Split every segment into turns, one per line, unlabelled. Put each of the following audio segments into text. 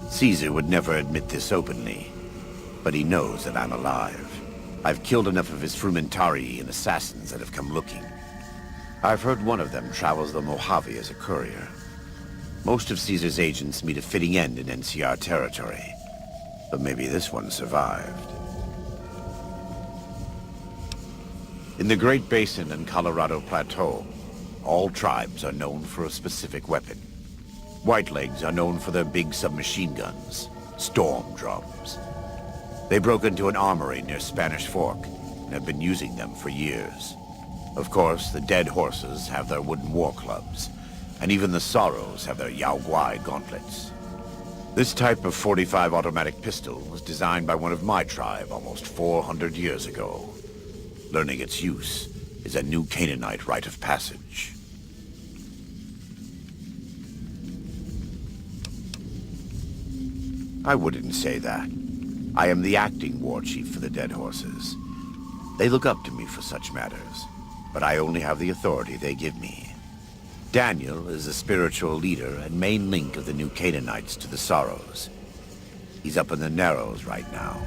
Caesar would never admit this openly, but he knows that I'm alive. I've killed enough of his Frumentarii and assassins that have come looking. I've heard one of them travels the Mojave as a courier. Most of Caesar's agents meet a fitting end in NCR territory, but maybe this one survived. In the Great Basin and Colorado Plateau, all tribes are known for a specific weapon. Whitelegs are known for their big submachine guns, storm drums. They broke into an armory near Spanish Fork and have been using them for years. Of course, the Dead Horses have their wooden war clubs, and even the Sorrows have their Yao Guai gauntlets. This type of .45 automatic pistol was designed by one of my tribe almost 400 years ago. Learning its use is a new Canaanite rite of passage. I wouldn't say that. I am the acting war chief for the Dead Horses. They look up to me for such matters, but I only have the authority they give me. Daniel is the spiritual leader and main link of the new Canaanites to the Sorrows. He's up in the Narrows right now.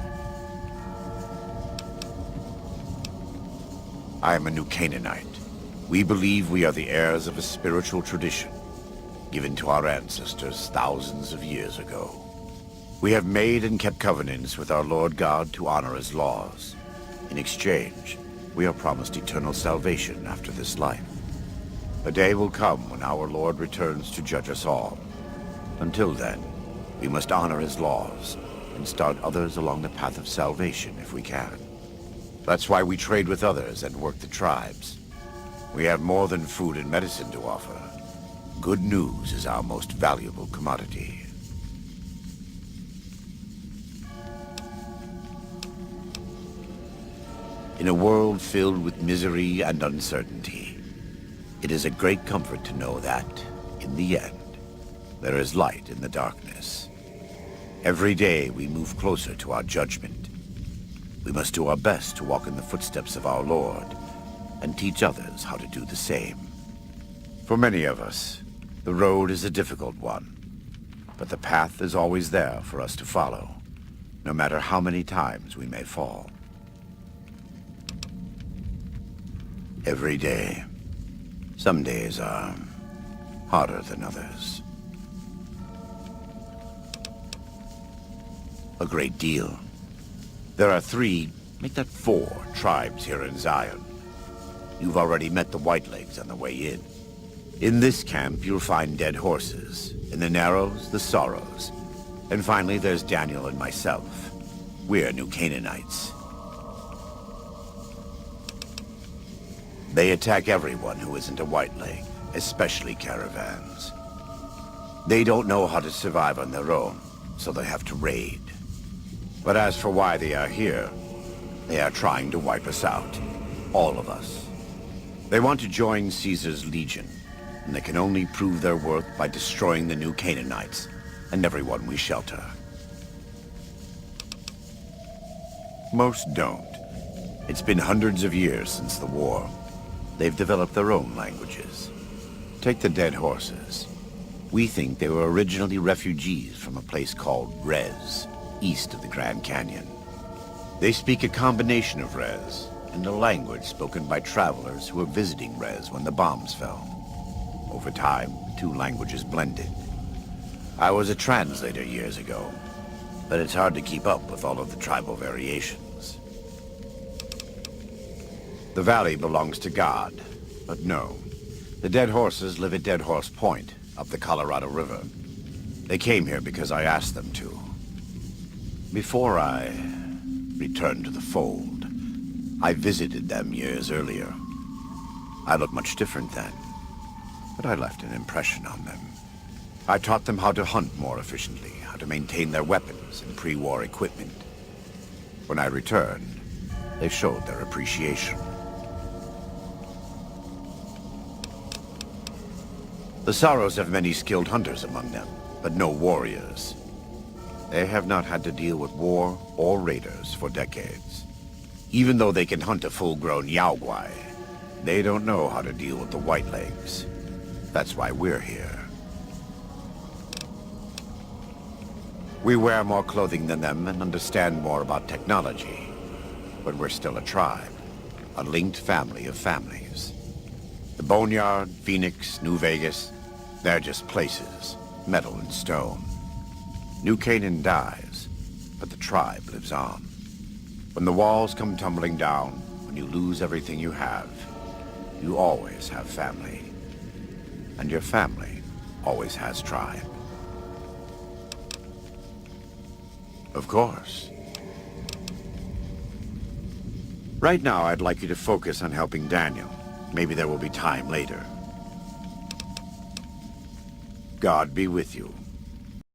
I am a new Canaanite. We believe we are the heirs of a spiritual tradition, given to our ancestors thousands of years ago. We have made and kept covenants with our Lord God to honor his laws. In exchange, we are promised eternal salvation after this life. A day will come when our Lord returns to judge us all. Until then, we must honor his laws and start others along the path of salvation if we can. That's why we trade with others and work the tribes. We have more than food and medicine to offer. Good news is our most valuable commodity. In a world filled with misery and uncertainty, it is a great comfort to know that, in the end, there is light in the darkness. Every day we move closer to our judgment. We must do our best to walk in the footsteps of our Lord and teach others how to do the same. For many of us, the road is a difficult one, but the path is always there for us to follow, no matter how many times we may fall. Every day. Some days are harder than others. A great deal. There are 3, make that 4, tribes here in Zion. You've already met the Whitelegs on the way in. In this camp, you'll find Dead Horses. In the Narrows, the Sorrows. And finally, there's Daniel and myself. We're new Canaanites. They attack everyone who isn't a Whiteleg, especially caravans. They don't know how to survive on their own, so they have to raid. But as for why they are here, they are trying to wipe us out. All of us. They want to join Caesar's legion, and they can only prove their worth by destroying the new Canaanites and everyone we shelter. Most don't. It's been hundreds of years since the war. They've developed their own languages. Take the Dead Horses. We think they were originally refugees from a place called Rez, east of the Grand Canyon. They speak a combination of Rez and a language spoken by travelers who were visiting Rez when the bombs fell. Over time, the 2 languages blended. I was a translator years ago, but it's hard to keep up with all of the tribal variations. The valley belongs to God, but no. The Dead Horses live at Dead Horse Point, up the Colorado River. They came here because I asked them to. Before I returned to the fold, I visited them years earlier. I looked much different then, but I left an impression on them. I taught them how to hunt more efficiently, how to maintain their weapons and pre-war equipment. When I returned, they showed their appreciation. The Sorrows have many skilled hunters among them, but no warriors. They have not had to deal with war or raiders for decades. Even though they can hunt a full-grown Yao Guai, they don't know how to deal with the Whitelegs. That's why we're here. We wear more clothing than them and understand more about technology. But we're still a tribe, a linked family of families. The Boneyard, Phoenix, New Vegas, they're just places, metal and stone. New Canaan dies, but the tribe lives on. When the walls come tumbling down, when you lose everything you always have family. And your family always has tribe. Of course. Right now, I'd like you to focus on helping Daniel. Maybe there will be time later. God be with you.